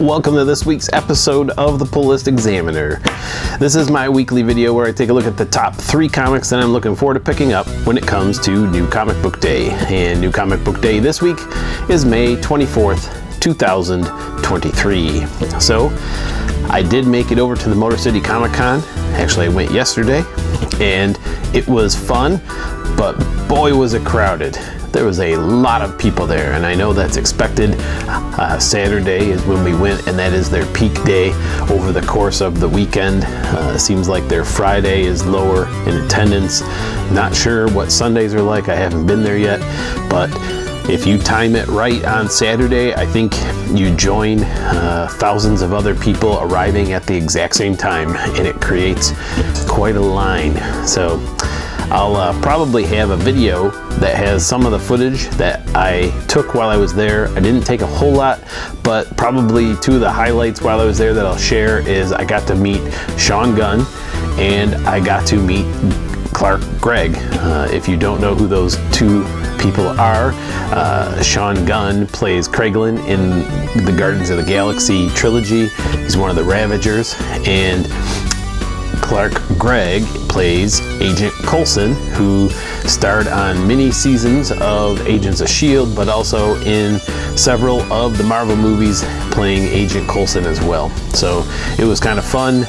Welcome to this week's episode of the Pull List Examiner. This is my weekly video where I take a look at the top 3 comics that I'm looking forward to picking up when it comes to New Comic Book Day. And New Comic Book Day this week is May 24th, 2023. So, I did make it over to the Motor City Comic Con. Actually, I went yesterday, and it was fun, but boy was it crowded. There was a lot of people there, and I know that's expected. Saturday is when we went, and that is their peak day over the course of the weekend. Seems like their Friday is lower in attendance. Not sure what Sundays are like. I haven't been there yet, but if you time it right on Saturday, I think you join thousands of other people arriving at the exact same time, and it creates quite a line. So I'll probably have a video that has some of the footage that I took while I was there. I didn't take a whole lot, but probably 2 of the highlights while I was there that I'll share is I got to meet Sean Gunn and I got to meet Clark Gregg. If you don't know who those 2 people are, Sean Gunn plays Kraglin in the Guardians of the Galaxy trilogy. He's one of the Ravagers, and Clark Gregg plays Agent Coulson, who starred on many seasons of Agents of S.H.I.E.L.D., but also in several of the Marvel movies playing Agent Coulson as well. So it was kind of fun.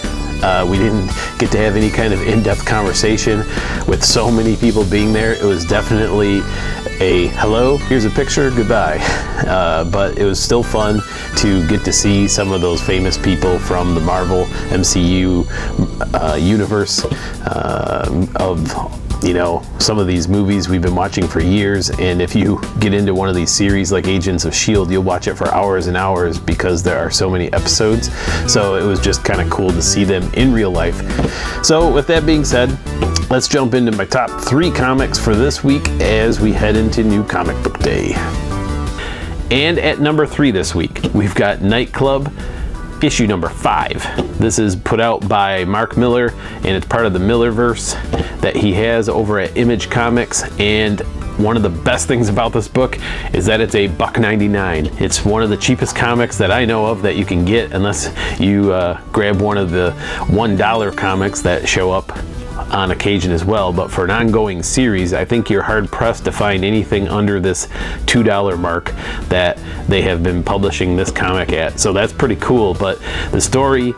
We didn't get to have any kind of in-depth conversation with so many people being there. It was definitely a hello, here's a picture, goodbye. But it was still fun to get to see some of those famous people from the Marvel MCU universe of, you know, some of these movies we've been watching for years. And if you get into one of these series like Agents of S.H.I.E.L.D., you'll watch it for hours and hours because there are so many episodes. So it was just kind of cool to see them in real life. So with that being said, let's jump into my top 3 comics for this week as we head into New Comic Book Day. And at number 3 this week, we've got Nightclub, issue number 5. This is put out by Mark Millar, and it's part of the Millarverse that he has over at Imagecomics. And one of the best things about this book is that it's $1.99. It's one of the cheapest comics that I know of that you can get, unless you grab one of the $1 comics that show up on occasion as well. But for an ongoing series, I think you're hard pressed to find anything under this $2 mark that they have been publishing this comic at. So that's pretty cool. But the story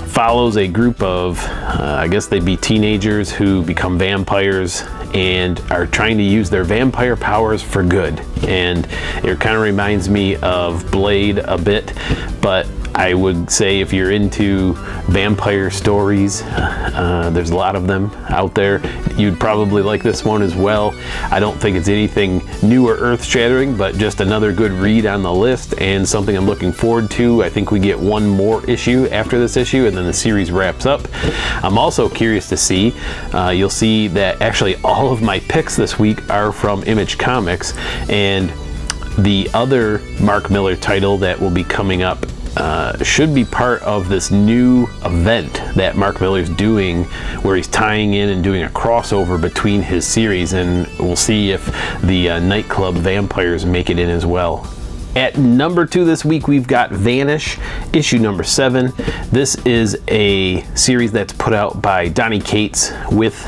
follows a group of, I guess they'd be teenagers who become vampires and are trying to use their vampire powers for good. And it kind of reminds me of Blade a bit, but I would say if you're into vampire stories, there's a lot of them out there, you'd probably like this one as well. I don't think it's anything new or earth-shattering, but just another good read on the list and something I'm looking forward to. I think we get one more issue after this issue and then the series wraps up. I'm also curious to see, you'll see that actually all of my picks this week are from Image Comics, and the other Mark Millar title that will be coming up should be part of this new event that Mark Millar's doing, where he's tying in and doing a crossover between his series, and we'll see if the Nightclub vampires make it in as well. At number 2 this week, we've got Vanish, issue number 7. This is a series that's put out by Donny Cates with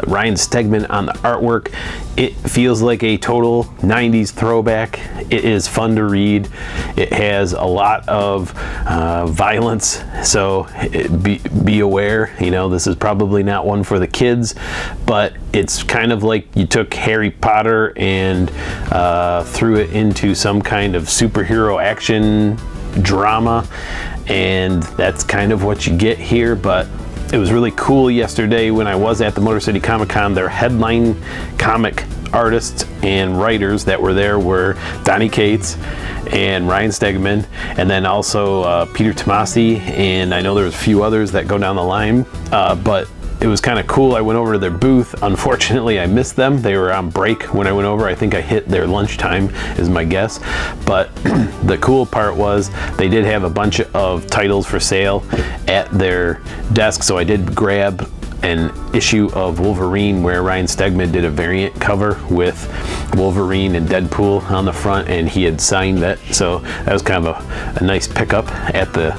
Ryan Stegman on the artwork. It feels like a total 90s throwback. It is fun to read. It has a lot of violence, so be aware. You know, this is probably not one for the kids, but it's kind of like you took Harry Potter and threw it into some kind of superhero action drama, and that's kind of what you get here. But it was really cool yesterday when I was at the Motor City Comic Con. Their headline comic artists and writers that were there were Donny Cates and Ryan Stegman, and then also Peter Tomasi, and I know there was a few others that go down the line, but it was kind of cool. I went over to their booth. Unfortunately, I missed them. They were on break when I went over. I think I hit their lunchtime is my guess. But the cool part was they did have a bunch of titles for sale at their desk, so I did grab an issue of Wolverine where Ryan Stegman did a variant cover with Wolverine and Deadpool on the front, and he had signed that, so that was kind of a nice pickup at the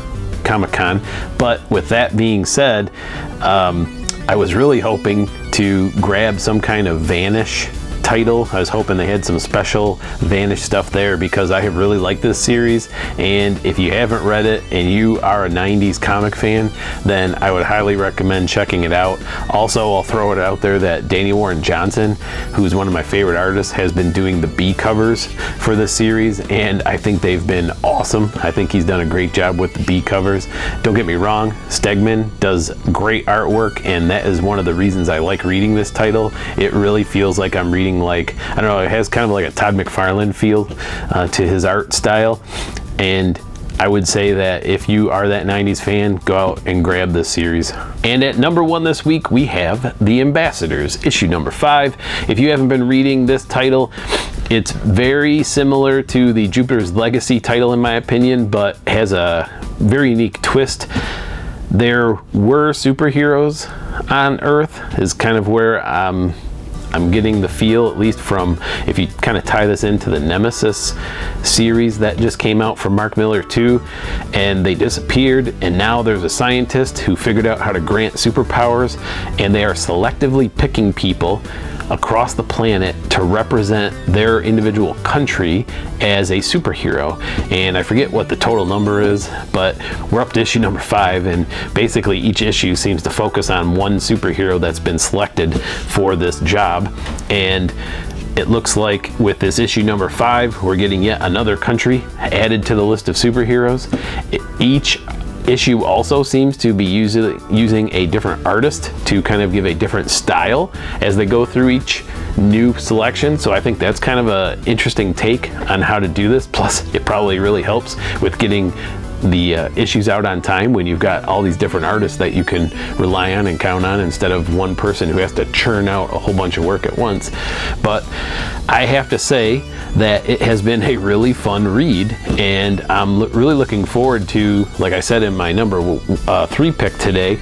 Comic-Con. But with that being said, I was really hoping to grab some kind of Vanish title. I was hoping they had some special Vanish stuff there, because I have really liked this series, and if you haven't read it and you are a 90s comic fan, then I would highly recommend checking it out. Also, I'll throw it out there that Danny Warren Johnson, who's one of my favorite artists, has been doing the B covers for this series, and I think they've been awesome. I think he's done a great job with the B covers. Don't get me wrong, Stegman does great artwork, and that is one of the reasons I like reading this title. It really feels like I'm reading, like, I don't know, it has kind of like a Todd McFarlane feel to his art style, and I would say that if you are that 90s fan, go out and grab this series. And at number 1 this week, we have The Ambassadors, issue number 5. If you haven't been reading this title, it's very similar to the Jupiter's Legacy title in my opinion, but has a very unique twist. There were superheroes on Earth, is kind of where I'm getting the feel, at least from, if you kind of tie this into the Nemesis series that just came out from Mark Millar too, and they disappeared, and now there's a scientist who figured out how to grant superpowers, and they are selectively picking people across the planet to represent their individual country as a superhero. And I forget what the total number is, but we're up to issue number 5, and basically each issue seems to focus on one superhero that's been selected for this job. And it looks like with this issue number 5, we're getting yet another country added to the list of superheroes. Each issue also seems to be using a different artist to kind of give a different style as they go through each new selection. So I think that's kind of an interesting take on how to do this. Plus, it probably really helps with getting the issues out on time when you've got all these different artists that you can rely on and count on, instead of one person who has to churn out a whole bunch of work at once. But I have to say that it has been a really fun read, and I'm really looking forward to, like I said in my number 3 pick today,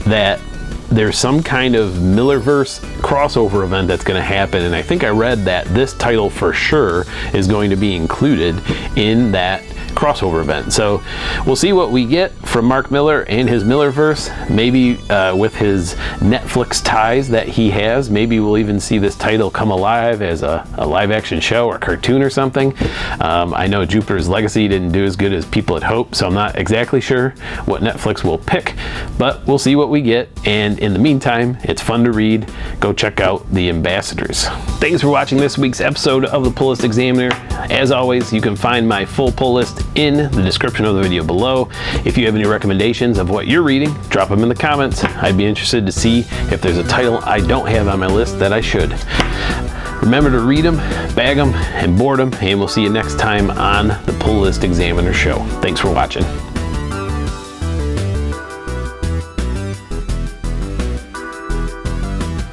that there's some kind of Millarverse crossover event that's going to happen, and I think I read that this title for sure is going to be included in that crossover event. So we'll see what we get from Mark Millar and his Millarverse. Maybe with his Netflix ties that he has, maybe we'll even see this title come alive as a live action show or cartoon or something. I know Jupiter's Legacy didn't do as good as people had hoped, so I'm not exactly sure what Netflix will pick, but we'll see what we get. And in the meantime, it's fun to read. Go check out The Ambassadors. Thanks for watching this week's episode of the Pull List Examiner. As always, you can find my full pull list in the description of the video below. If you have any recommendations of what you're reading, drop them in the comments. I'd be interested to see if there's a title I don't have on my list that I should. Remember to read them, bag them, and board them, and we'll see you next time on the Pull List Examiner show. Thanks for watching.